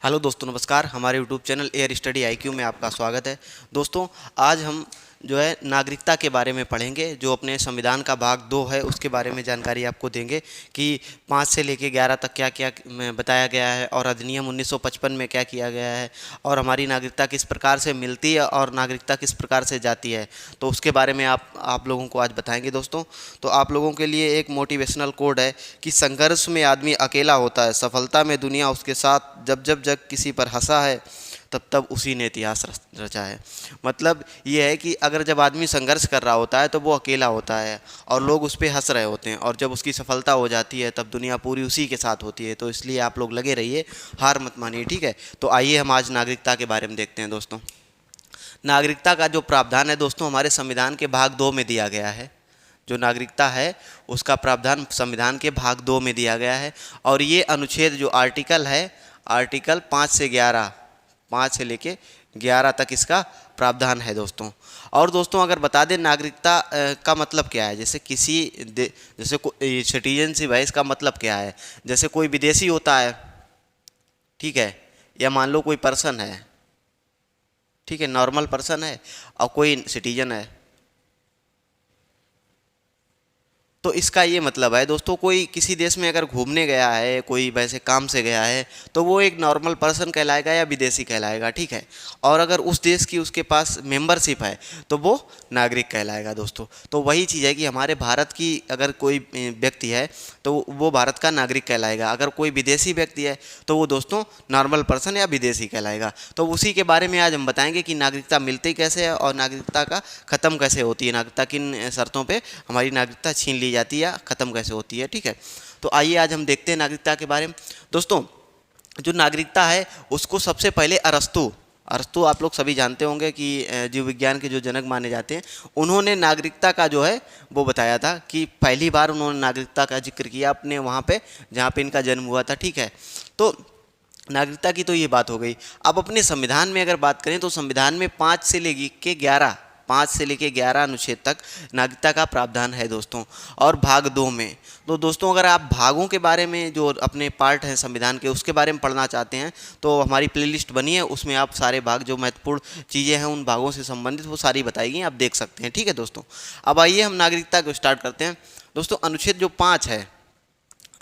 Hello दोस्तों, नमस्कार। हमारे YouTube channel air study IQ में आपका स्वागत है। दोस्तों, आज हम जो है नागरिकता के बारे में पढ़ेंगे। जो अपने संविधान का भाग 2 है उसके बारे में जानकारी आपको देंगे कि 5 से लेकर 11 तक क्या क्या बताया गया है और अधिनियम 1955 में क्या किया गया है और हमारी नागरिकता किस प्रकार से मिलती है और नागरिकता किस प्रकार से जाती है, तो उसके बारे में आप लोगों को आज बताएंगे। दोस्तों, तो आप लोगों के लिए एक मोटिवेशनल कोड है कि संघर्ष में आदमी अकेला होता है, सफलता में दुनिया उसके साथ, जब जब जग किसी पर हंसा है तब तब उसी ने इतिहास रचा है। मतलब ये है कि अगर जब आदमी संघर्ष कर रहा होता है तो वो अकेला होता है और लोग उस पर हंस रहे होते हैं, और जब उसकी सफलता हो जाती है तब दुनिया पूरी उसी के साथ होती है। तो इसलिए आप लोग लगे रहिए, हार मत मानिए, ठीक है। तो आइए हम आज नागरिकता के बारे में देखते हैं। दोस्तों, नागरिकता का जो प्रावधान है दोस्तों हमारे संविधान के भाग 2 में दिया गया है। जो नागरिकता है उसका प्रावधान संविधान के भाग 2 में दिया गया है, और ये अनुच्छेद जो आर्टिकल है, आर्टिकल 5 से लेके 11 तक इसका प्रावधान है दोस्तों। और दोस्तों, अगर बता दें नागरिकता का मतलब क्या है, जैसे जैसे सिटीजनशिप है, इसका मतलब क्या है। जैसे कोई विदेशी होता है, ठीक है, या मान लो कोई पर्सन है, ठीक है, नॉर्मल पर्सन है, और कोई सिटीजन है, तो इसका ये मतलब है दोस्तों, कोई किसी देश में अगर घूमने गया है, कोई वैसे काम से गया है, तो वो एक नॉर्मल पर्सन कहलाएगा या विदेशी कहलाएगा, ठीक है। और अगर उस देश की उसके पास मेंबरशिप है तो वो नागरिक कहलाएगा दोस्तों। तो वही चीज़ है कि हमारे भारत की अगर कोई व्यक्ति है तो वो भारत का नागरिक कहलाएगा। अगर कोई विदेशी व्यक्ति है तो वो दोस्तों नॉर्मल पर्सन या विदेशी कहलाएगा। तो उसी के बारे में आज हम बताएंगे कि नागरिकता मिलती कैसे है और नागरिकता का ख़त्म कैसे होती है, नागरिकता किन शर्तों पर हमारी नागरिकता छीन ली जाती है या ख़त्म कैसे होती है, ठीक है। तो आइए आज हम देखते हैं नागरिकता के बारे में। दोस्तों, जो नागरिकता है उसको सबसे पहले अरस्तु आप लोग सभी जानते होंगे कि जीव विज्ञान के जो जनक माने जाते हैं, उन्होंने नागरिकता का जो है वो बताया था कि पहली बार उन्होंने नागरिकता का जिक्र किया अपने वहाँ पे जहाँ पे इनका जन्म हुआ था, ठीक है। तो नागरिकता की तो ये बात हो गई। अब अपने संविधान में अगर बात करें तो संविधान में 5 से लेके 11 अनुच्छेद तक नागरिकता का प्रावधान है दोस्तों, और भाग 2 में। तो दोस्तों, अगर आप भागों के बारे में जो अपने पार्ट हैं संविधान के उसके बारे में पढ़ना चाहते हैं तो हमारी प्लेलिस्ट बनी है, उसमें आप सारे भाग जो महत्वपूर्ण चीज़ें हैं उन भागों से संबंधित वो सारी बताई गई, आप देख सकते हैं, ठीक है दोस्तों। अब आइए हम नागरिकता को स्टार्ट करते हैं। दोस्तों, अनुच्छेद जो 5 है,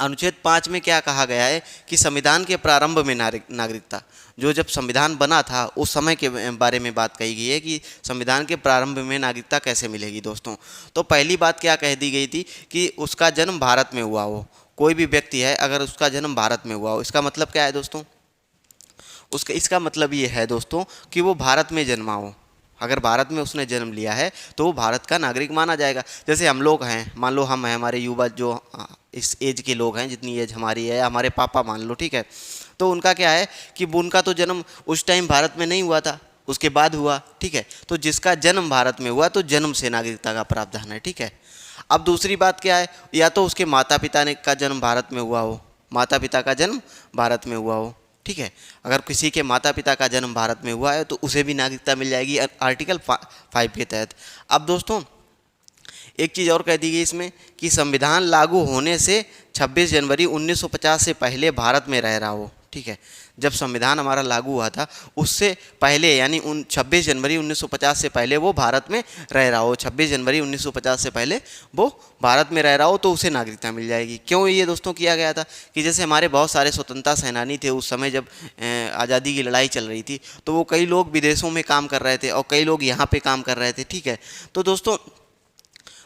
अनुच्छेद 5 में क्या कहा गया है कि संविधान के प्रारंभ में नागरिकता, जो जब संविधान बना था उस समय के बारे में बात कही गई है कि संविधान के प्रारंभ में नागरिकता कैसे मिलेगी दोस्तों। तो पहली बात क्या कह दी गई थी कि उसका जन्म भारत में हुआ हो। कोई भी व्यक्ति है अगर उसका जन्म भारत में हुआ हो, इसका मतलब क्या है दोस्तों, इसका मतलब ये है दोस्तों कि वो भारत में जन्मा हो। अगर भारत में उसने जन्म लिया है तो वो भारत का नागरिक माना जाएगा। जैसे हम लोग हैं, मान लो हम हैं, हमारे युवा जो इस एज के लोग हैं, जितनी एज हमारी है, हमारे पापा मान लो, ठीक है, तो उनका क्या है कि उनका तो जन्म उस टाइम भारत में नहीं हुआ था, उसके बाद हुआ, ठीक है। तो जिसका जन्म भारत में हुआ तो जन्म से नागरिकता का प्रावधान है, ठीक है। अब दूसरी बात क्या है, या तो उसके माता पिता ने का जन्म भारत में हुआ हो, माता पिता का जन्म भारत में हुआ हो, ठीक है। अगर किसी के माता पिता का जन्म भारत में हुआ है तो उसे भी नागरिकता मिल जाएगी आर्टिकल 5 के तहत। अब दोस्तों, एक चीज़ और कह दी गई इसमें कि संविधान लागू होने से 26 जनवरी 1950 से पहले भारत में रह रहा हो, ठीक है। जब संविधान हमारा लागू हुआ था उससे पहले, यानी 26 जनवरी 1950 से पहले वो भारत में रह रहा हो, 26 जनवरी 1950 से पहले वो भारत में रह रहा हो तो उसे नागरिकता मिल जाएगी। क्यों ये दोस्तों किया गया था कि जैसे हमारे बहुत सारे स्वतंत्रता सेनानी थे उस समय जब आज़ादी की लड़ाई चल रही थी, तो वो कई लोग विदेशों में काम कर रहे थे और कई लोग यहाँ पर काम कर रहे थे, ठीक है। तो दोस्तों,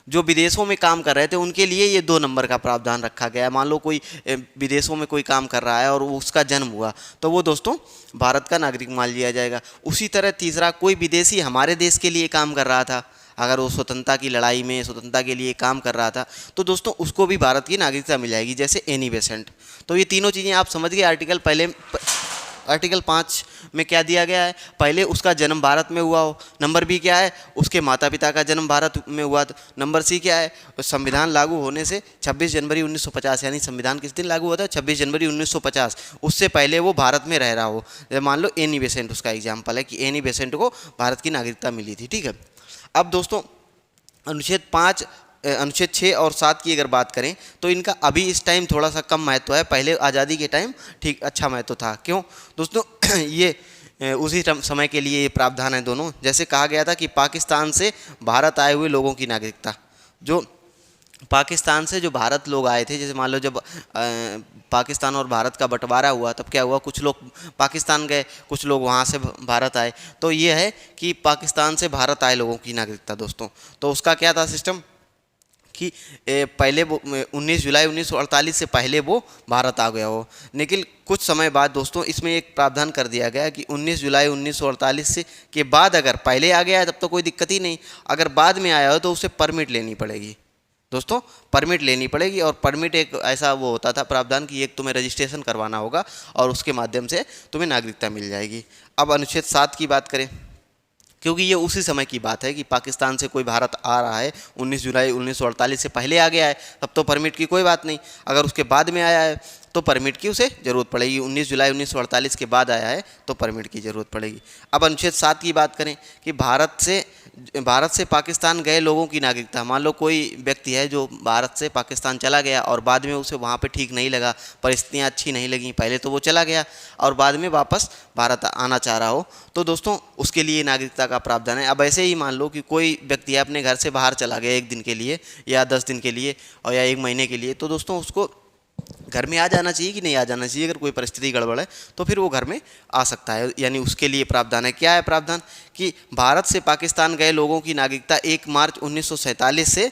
जो विदेशों में काम कर रहे थे उनके लिए ये 2 नंबर का प्रावधान रखा गया है। मान लो कोई विदेशों में कोई काम कर रहा है और उसका जन्म हुआ तो वो दोस्तों भारत का नागरिक मान लिया जाएगा। उसी तरह तीसरा, कोई विदेशी हमारे देश के लिए काम कर रहा था, अगर वो स्वतंत्रता की लड़ाई में स्वतंत्रता के लिए काम कर रहा था तो दोस्तों उसको भी भारत की नागरिकता मिल जाएगी, जैसे एनी बेसेंट। तो ये तीनों चीज़ें आप समझ गए। आर्टिकल 5 में क्या दिया गया है, पहले उसका जन्म भारत में हुआ हो, नंबर बी क्या है, उसके माता पिता का जन्म भारत में हुआ, नंबर सी क्या है, संविधान लागू होने से 26 जनवरी 1950, यानी संविधान किस दिन लागू हुआ था, 26 जनवरी 1950, उससे पहले वो भारत में रह रहा हो। मान लो एनी बेसेंट उसका एग्जाम्पल है कि एनी बेसेंट को भारत की नागरिकता मिली थी, ठीक है। अब दोस्तों, अनुच्छेद 5 अनुच्छेद 6 और 7 की अगर बात करें तो इनका अभी इस टाइम थोड़ा सा कम महत्व है। पहले आज़ादी के टाइम ठीक अच्छा महत्व था। क्यों दोस्तों? ये उसी समय के लिए ये प्रावधान है दोनों। जैसे कहा गया था कि पाकिस्तान से भारत आए हुए लोगों की नागरिकता, जो पाकिस्तान से जो भारत लोग आए थे, जैसे मान लो जब पाकिस्तान और भारत का बंटवारा हुआ तब क्या हुआ, कुछ लोग पाकिस्तान गए, कुछ लोग वहाँ से भारत आए। तो ये है कि पाकिस्तान से भारत आए लोगों की नागरिकता दोस्तों। तो उसका क्या था सिस्टम कि पहले वो 19 जुलाई 1948 से पहले वो भारत आ गया हो। लेकिन कुछ समय बाद दोस्तों इसमें एक प्रावधान कर दिया गया कि 19 जुलाई 1948 से के बाद अगर पहले आ गया है तब तो कोई दिक्कत ही नहीं, अगर बाद में आया हो तो उसे परमिट लेनी पड़ेगी दोस्तों, परमिट लेनी पड़ेगी। और परमिट एक ऐसा वो होता था प्रावधान कि एक तुम्हें रजिस्ट्रेशन करवाना होगा और उसके माध्यम से तुम्हें नागरिकता मिल जाएगी। अब अनुच्छेद 7 की बात करें, क्योंकि ये उसी समय की बात है कि पाकिस्तान से कोई भारत आ रहा है 19 जुलाई 1948 से पहले आ गया है तब तो परमिट की कोई बात नहीं, अगर उसके बाद में आया है तो परमिट की उसे ज़रूरत पड़ेगी। 19 जुलाई 1948 के बाद आया है तो परमिट की ज़रूरत पड़ेगी। अब अनुच्छेद 7 की बात करें कि भारत से पाकिस्तान गए लोगों की नागरिकता, मान लो कोई व्यक्ति है जो भारत से पाकिस्तान चला गया और बाद में उसे वहाँ पे ठीक नहीं लगा, परिस्थितियाँ अच्छी नहीं लगीं, पहले तो वो चला गया और बाद में वापस भारत आना चाह रहा हो तो दोस्तों उसके लिए नागरिकता का प्रावधान है। अब ऐसे ही मान लो कि कोई व्यक्ति है अपने घर से बाहर चला गया 1 दिन के लिए या 10 दिन के लिए और या 1 महीने के लिए, तो दोस्तों उसको घर में आ जाना चाहिए कि नहीं आ जाना चाहिए? अगर कोई परिस्थिति गड़बड़ है तो फिर वो घर में आ सकता है, यानी उसके लिए प्रावधान है। क्या है प्रावधान कि भारत से पाकिस्तान गए लोगों की नागरिकता 1 मार्च 1947 से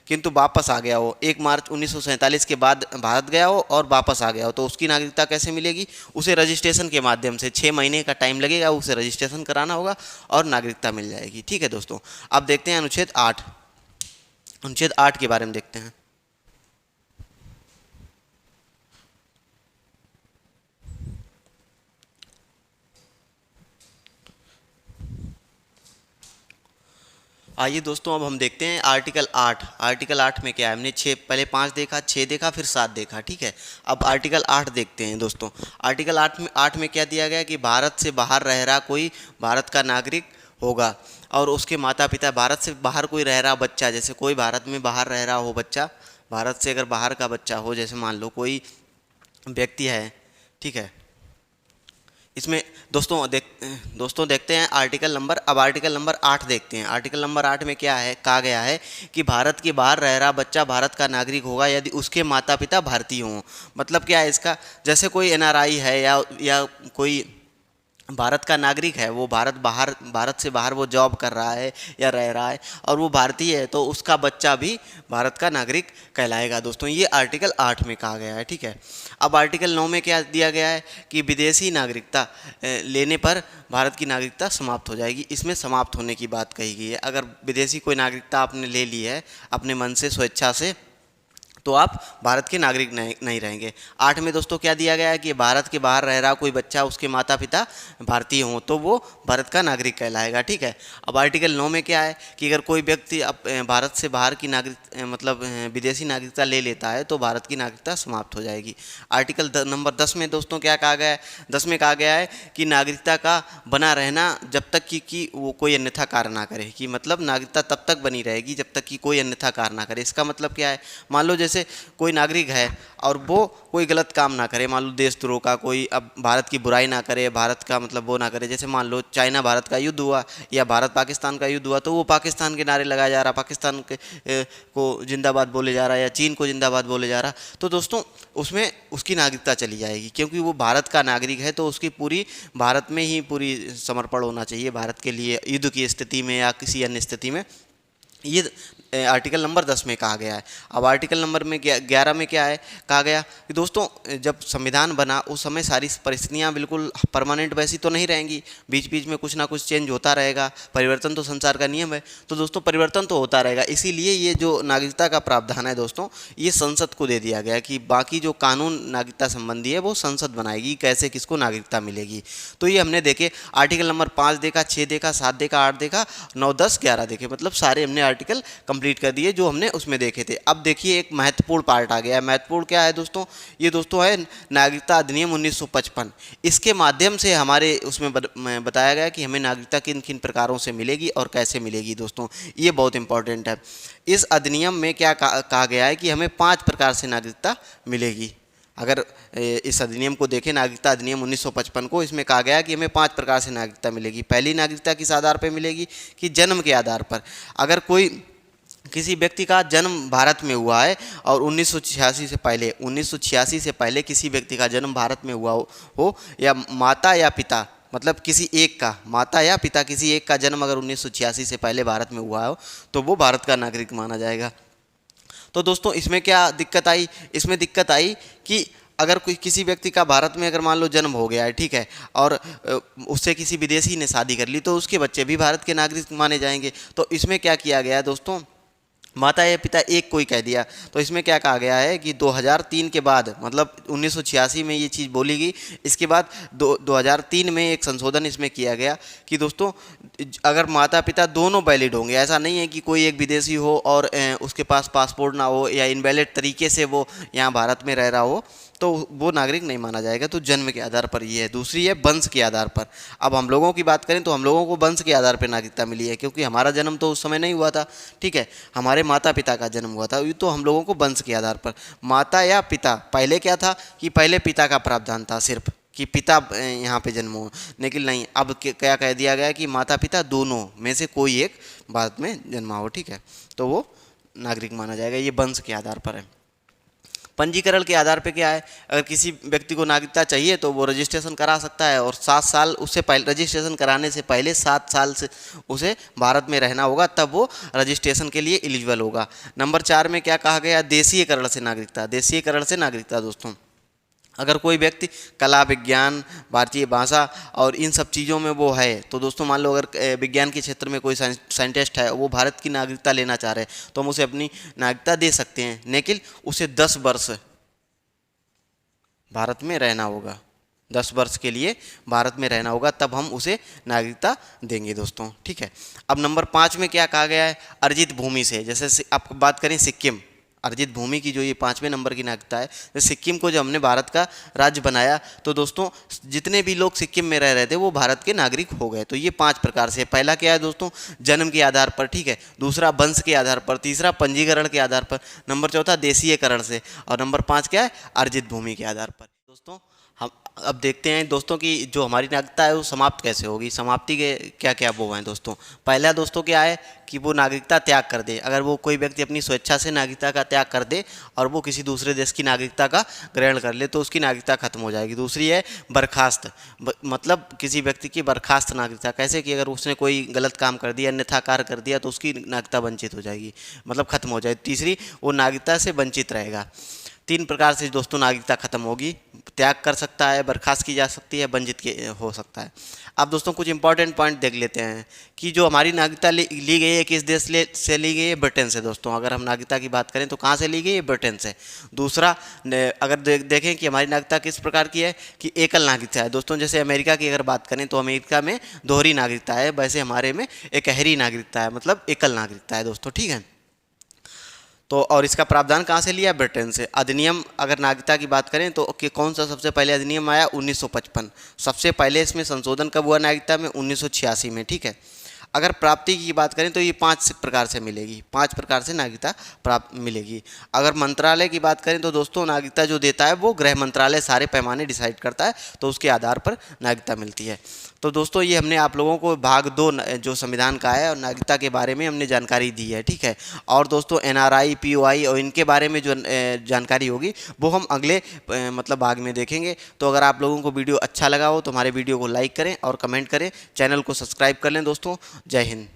किंतु वापस आ गया हो, 1 मार्च 1947 के बाद भारत गया हो और वापस आ गया हो तो उसकी नागरिकता कैसे मिलेगी? उसे रजिस्ट्रेशन के माध्यम से 6 महीने का टाइम लगेगा, उसे रजिस्ट्रेशन कराना होगा और नागरिकता मिल जाएगी। ठीक है दोस्तों, अब देखते हैं अनुच्छेद 8। अनुच्छेद 8 के बारे में देखते हैं। आइए दोस्तों अब हम देखते हैं आर्टिकल 8। आर्टिकल 8 में क्या है? हमने पहले 5 देखा, 6 देखा, फिर 7 देखा। ठीक है, अब आर्टिकल 8 देखते हैं दोस्तों। आर्टिकल 8 में क्या दिया गया कि भारत से बाहर रह रहा कोई भारत का नागरिक होगा और उसके माता पिता, भारत से बाहर कोई रह रहा बच्चा, जैसे कोई भारत में बाहर रह रहा हो बच्चा, भारत से अगर बाहर का बच्चा हो, जैसे मान लो कोई व्यक्ति है, ठीक है, इसमें दोस्तों देखते हैं आर्टिकल नंबर 8 देखते हैं। आर्टिकल नंबर 8 में क्या है कहा गया है कि भारत के बाहर रह रहा बच्चा भारत का नागरिक होगा यदि उसके माता पिता भारतीय हों। मतलब क्या है इसका? जैसे कोई एनआरआई है या कोई भारत का नागरिक है, वो भारत से बाहर वो जॉब कर रहा है या रह रहा है और वो भारतीय है तो उसका बच्चा भी भारत का नागरिक कहलाएगा दोस्तों। ये आर्टिकल 8 में कहा गया है। ठीक है, अब आर्टिकल 9 में क्या दिया गया है कि विदेशी नागरिकता लेने पर भारत की नागरिकता समाप्त हो जाएगी। इसमें समाप्त होने की बात कही गई है। अगर विदेशी कोई नागरिकता आपने ले ली है अपने मन से, स्वेच्छा से, तो आप भारत के नागरिक नहीं रहेंगे। 8 में दोस्तों क्या दिया गया है कि भारत के बाहर रह रहा कोई बच्चा, उसके माता पिता भारतीय हों तो वो भारत का नागरिक कहलाएगा। ठीक है, अब आर्टिकल 9 में क्या है कि अगर कोई व्यक्ति भारत से बाहर की मतलब विदेशी नागरिकता ले लेता है तो भारत की नागरिकता समाप्त हो जाएगी। आर्टिकल नंबर 10 में दोस्तों क्या कहा गया है? 10 में कहा गया है कि नागरिकता का बना रहना जब तक कि वो कोई अन्यथा कार्य ना करे, कि मतलब नागरिकता तब तक बनी रहेगी जब तक कि कोई अन्यथा कार्य ना करे। इसका मतलब क्या है? मान लो जैसे कोई नागरिक है और वो कोई गलत काम ना करे, मान लो देशद्रोह का, कोई अब भारत की बुराई ना करे, भारत का मतलब वो ना करे। जैसे मान लो चाइना भारत का युद्ध हुआ या भारत पाकिस्तान का युद्ध हुआ तो वो पाकिस्तान के नारे लगाया जा रहा, पाकिस्तान को जिंदाबाद बोले जा रहा है या चीन को जिंदाबाद बोले जा रहा, तो दोस्तों उसमें उसकी नागरिकता चली जाएगी क्योंकि वो भारत का नागरिक है। तो उसकी पूरी भारत में ही पूरी समर्पण होना चाहिए भारत के लिए, युद्ध की स्थिति में या किसी अन्य स्थिति में। ये आर्टिकल नंबर 10 में कहा गया है। अब आर्टिकल नंबर में 11 में क्या है कहा गया कि दोस्तों जब संविधान बना उस समय सारी परिस्थितियां बिल्कुल परमानेंट वैसी तो नहीं रहेंगी, बीच बीच में कुछ ना कुछ चेंज होता रहेगा, परिवर्तन तो संसार का नियम है। तो दोस्तों परिवर्तन तो होता रहेगा, इसीलिए ये जो नागरिकता का प्रावधान है दोस्तों ये संसद को दे दिया गया कि बाकी जो कानून नागरिकता संबंधी है वो संसद बनाएगी, कैसे किसको नागरिकता मिलेगी। तो ये हमने देखे, आर्टिकल नंबर 5 देखा, 6 देखा, 7 देखा, 8 देखा, 9, 10, 11 देखे, मतलब सारे हमने आर्टिकल कंप्लीट कर दिए जो हमने उसमें देखे थे। अब देखिए एक महत्वपूर्ण पार्ट आ गया है। महत्वपूर्ण क्या है दोस्तों? ये दोस्तों है नागरिकता अधिनियम 1955। इसके माध्यम से हमारे उसमें बताया गया कि हमें नागरिकता किन किन प्रकारों से मिलेगी और कैसे मिलेगी दोस्तों। ये बहुत इंपॉर्टेंट है। इस अधिनियम में क्या कहा गया है कि हमें 5 प्रकार से नागरिकता मिलेगी। अगर इस अधिनियम को देखें, नागरिकता अधिनियम 1955 को, इसमें कहा गया कि हमें 5 प्रकार से नागरिकता मिलेगी। पहली नागरिकता किस आधार पर मिलेगी कि जन्म के आधार पर। अगर कोई किसी व्यक्ति का जन्म भारत में हुआ है और 1986 से पहले किसी व्यक्ति का जन्म भारत में हुआ हो या माता या पिता, मतलब किसी एक का, माता या पिता किसी एक का जन्म अगर 1986 से पहले भारत में हुआ हो तो वो भारत का नागरिक माना जाएगा। तो दोस्तों इसमें क्या दिक्कत आई? इसमें दिक्कत आई कि अगर कोई किसी व्यक्ति का भारत में अगर मान लो जन्म हो गया है, ठीक है, और उससे किसी विदेशी ने शादी कर ली तो उसके बच्चे भी भारत के नागरिक माने जाएंगे। तो इसमें क्या किया गया है दोस्तों, माता या पिता एक को ही कह दिया। तो इसमें क्या कहा गया है कि 2003 के बाद, मतलब 1986 में ये चीज़ बोली गई, इसके बाद 2003 में एक संशोधन इसमें किया गया कि दोस्तों अगर माता पिता दोनों वैलिड होंगे, ऐसा नहीं है कि कोई एक विदेशी हो और उसके पास पासपोर्ट ना हो या इनवैलिड तरीके से वो यहाँ भारत में रह रहा हो तो वो नागरिक नहीं माना जाएगा। तो जन्म के आधार पर ये है। दूसरी है वंश के आधार पर। अब हम लोगों की बात करें तो हम लोगों को वंश के आधार पर नागरिकता मिली है, क्योंकि हमारा जन्म तो उस समय नहीं हुआ था, ठीक है, हमारे माता पिता का जन्म हुआ था, तो हम लोगों को वंश के आधार पर माता या पिता। पहले क्या था कि पहले पिता का प्रावधान था सिर्फ कि पिता यहाँ पे जन्म हो, लेकिन नहीं, अब क्या कह दिया गया कि माता पिता दोनों में से कोई एक भारत में जन्मा हो, ठीक है, तो वो नागरिक माना जाएगा। ये वंश के आधार पर है। पंजीकरण के आधार पे क्या है, अगर किसी व्यक्ति को नागरिकता चाहिए तो वो रजिस्ट्रेशन करा सकता है और 7 साल उससे पहले, रजिस्ट्रेशन कराने से पहले 7 साल से उसे भारत में रहना होगा, तब वो रजिस्ट्रेशन के लिए एलिजिबल होगा। नंबर 4 में क्या कहा गया, देशीयकरण से नागरिकता। देशीयकरण से नागरिकता दोस्तों, अगर कोई व्यक्ति कला, विज्ञान, भारतीय भाषा और इन सब चीज़ों में वो है, तो दोस्तों मान लो अगर विज्ञान के क्षेत्र में कोई साइंटिस्ट है, वो भारत की नागरिकता लेना चाह रहे हैं तो हम उसे अपनी नागरिकता दे सकते हैं, लेकिन उसे 10 वर्ष भारत में रहना होगा। 10 वर्ष के लिए भारत में रहना होगा, तब हम उसे नागरिकता देंगे दोस्तों, ठीक है। अब नंबर 5 में क्या कहा गया है, अर्जित भूमि से। जैसे आप बात करें सिक्किम, अर्जित भूमि की जो ये 5वें नंबर की नागरिकता है, तो सिक्किम को जब हमने भारत का राज्य बनाया तो दोस्तों जितने भी लोग सिक्किम में रह रहे थे वो भारत के नागरिक हो गए। तो ये 5 प्रकार से। पहला क्या है दोस्तों, जन्म के आधार पर, ठीक है, दूसरा वंश के आधार पर, तीसरा पंजीकरण के आधार पर, नंबर 4 देशीयकरण से, और नंबर 5 क्या है, अर्जित भूमि के आधार पर। दोस्तों हम अब देखते हैं दोस्तों कि जो हमारी नागरिकता है वो समाप्त कैसे होगी। समाप्ति के क्या क्या वो हैं दोस्तों। पहला दोस्तों क्या है कि वो नागरिकता त्याग कर दे। अगर वो कोई व्यक्ति अपनी स्वेच्छा से नागरिकता का त्याग कर दे और वो किसी दूसरे देश की नागरिकता का ग्रहण कर ले तो उसकी नागरिकता खत्म हो जाएगी। दूसरी है बर्खास्त, मतलब किसी व्यक्ति की बर्खास्त नागरिकता, कैसे कि अगर उसने कोई गलत काम कर दिया, अन्यथा कार्य कर दिया तो उसकी नागरिकता वंचित हो जाएगी, मतलब खत्म हो जाएगी। तीसरी, वो नागरिकता से वंचित रहेगा। 3 प्रकार से दोस्तों नागरिकता खत्म होगी, त्याग कर सकता है, बर्खास्त की जा सकती है, वंचित हो सकता है। अब दोस्तों कुछ इंपॉर्टेंट पॉइंट देख लेते हैं कि जो हमारी नागरिकता ली गई है किस देश से ली गई है, ब्रिटेन से दोस्तों। अगर हम नागरिकता की बात करें तो कहाँ से ली गई है, ब्रिटेन से। दूसरा, अगर देखें कि हमारी नागरिकता किस प्रकार की है कि एकल नागरिकता है दोस्तों। जैसे अमेरिका की अगर बात करें तो अमेरिका में दोहरी नागरिकता है, वैसे हमारे में एकहरी नागरिकता है, मतलब एकल नागरिकता है दोस्तों, ठीक है। तो और इसका प्रावधान कहाँ से लिया, ब्रिटेन से। अधिनियम, अगर नागरिकता की बात करें तो कि कौन सा सबसे पहले अधिनियम आया, 1955। सबसे पहले इसमें संशोधन कब हुआ नागरिकता में, 1986 में, ठीक है। अगर प्राप्ति की बात करें तो ये 5 प्रकार से मिलेगी, 5 प्रकार से नागरिकता प्राप्त मिलेगी। अगर मंत्रालय की बात करें तो दोस्तों नागरिकता जो देता है वो गृह मंत्रालय सारे पैमाने डिसाइड करता है, तो उसके आधार पर नागरिकता मिलती है। तो दोस्तों ये हमने आप लोगों को भाग 2 जो संविधान का है और नागरिकता के बारे में हमने जानकारी दी है, ठीक है। और दोस्तों NRI, POI और इनके बारे में जो जानकारी होगी वो हम अगले मतलब भाग में देखेंगे। तो अगर आप लोगों को वीडियो अच्छा लगा हो तो हमारे वीडियो को लाइक करें और कमेंट करें, चैनल को सब्सक्राइब कर लें दोस्तों। जय हिंद।